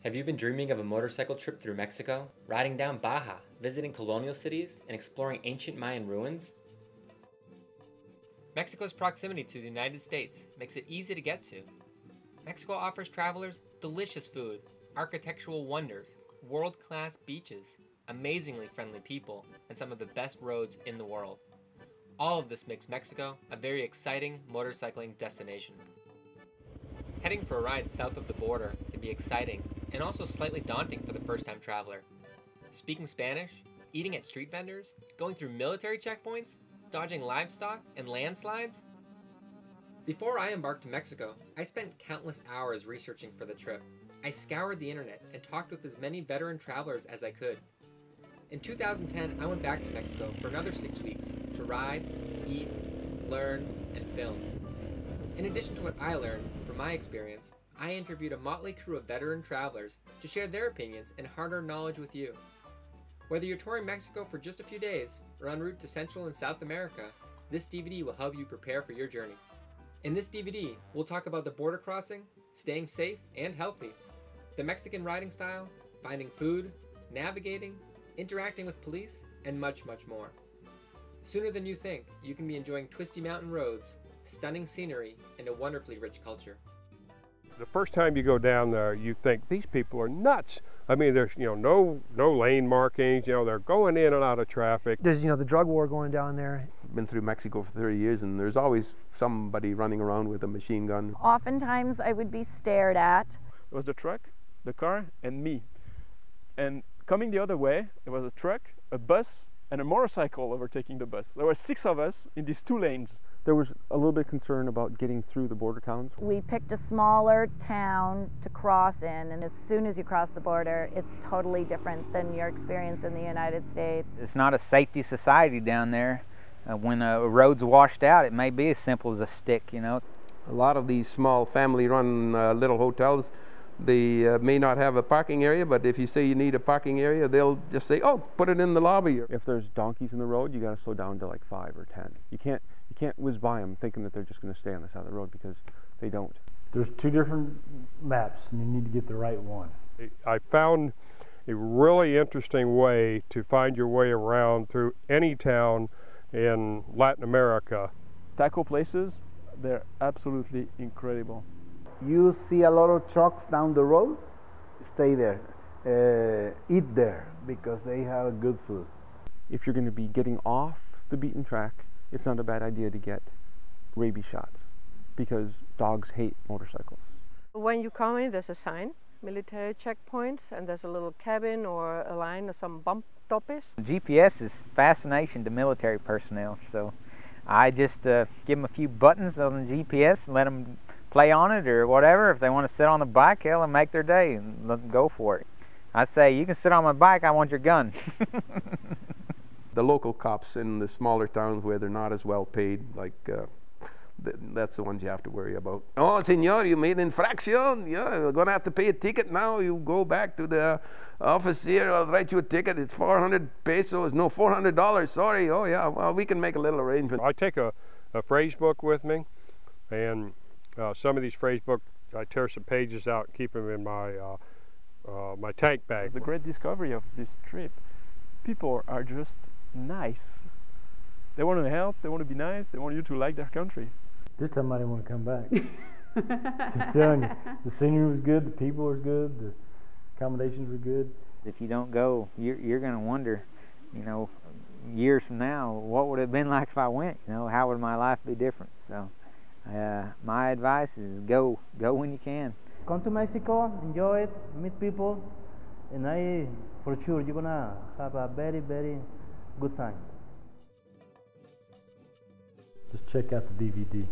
Have you been dreaming of a motorcycle trip through Mexico, riding down Baja, visiting colonial cities, and exploring ancient Mayan ruins? Mexico's proximity to the United States makes it easy to get to. Mexico offers travelers delicious food, architectural wonders, world-class beaches, amazingly friendly people, and some of the best roads in the world. All of this makes Mexico a very exciting motorcycling destination. Heading for a ride south of the border can be exciting and also slightly daunting for the first-time traveler. Speaking Spanish, eating at street vendors, going through military checkpoints, dodging livestock and landslides. Before I embarked to Mexico, I spent countless hours researching for the trip. I scoured the internet and talked with as many veteran travelers as I could. In 2010, I went back to Mexico for another 6 weeks to ride, eat, learn, and film. In addition to what I learned from my experience, I interviewed a motley crew of veteran travelers to share their opinions and hard-earned knowledge with you. Whether you're touring Mexico for just a few days or en route to Central and South America, this DVD will help you prepare for your journey. In this DVD, we'll talk about the border crossing, staying safe and healthy, the Mexican riding style, finding food, navigating, interacting with police, and much, much more. Sooner than you think, you can be enjoying twisty mountain roads, stunning scenery, and a wonderfully rich culture. The first time you go down there, you think these people are nuts. I mean, there's no lane markings. They're going in and out of traffic. There's the drug war going down there. I've been through Mexico for 30 years, and there's always somebody running around with a machine gun. Oftentimes, I would be stared at. It was the truck, the car, and me. And coming the other way, it was a truck, a bus, and a motorcycle overtaking the bus. There were 6 of us in these 2 lanes. There was a little bit of concern about getting through the border towns. We picked a smaller town to cross in, and as soon as you cross the border, it's totally different than your experience in the United States. It's not a safety society down there. When a road's washed out, it may be as simple as a stick, A lot of these small family-run little hotels, they may not have a parking area, but if you say you need a parking area, they'll just say, oh, put it in the lobby. If there's donkeys in the road, you got to slow down to like 5 or 10. You can't whiz by them thinking that they're just going to stay on the side of the road, because they don't. There's 2 different maps, and you need to get the right one. I found a really interesting way to find your way around through any town in Latin America. Taco places, they're absolutely incredible. You see a lot of trucks down the road, stay there, eat there, because they have good food. If you're going to be getting off the beaten track, it's not a bad idea to get rabies shots, because dogs hate motorcycles. When you come in, there's a sign, military checkpoints, and there's a little cabin or a line or some bump stoppers. GPS is fascination to military personnel, so I just give them a few buttons on the GPS and let them play on it or whatever. If they want to sit on the bike, hell, and make their day and let them go for it. I say, you can sit on my bike, I want your gun. The local cops in the smaller towns where they're not as well paid, that's the ones you have to worry about. Oh, senor, you made infraction. Yeah, you're going to have to pay a ticket now. You go back to the office here. I'll write you a ticket. It's 400 pesos. No, $400. Sorry. Oh, yeah. Well, we can make a little arrangement. I take a phrase book with me, and some of these phrase books, I tear some pages out and keep them in my my tank bag. The great discovery of this trip, people are just nice. They want to help, they want to be nice, they want you to like their country. This time I didn't want to come back. Just telling you, the scenery was good, the people were good, the accommodations were good. If you don't go, you're going to wonder, years from now, what would it have been like if I went? How would my life be different? So my advice is go when you can. Come to Mexico, enjoy it, meet people, and for sure you're gonna have a very, very good time. Just check out the DVD.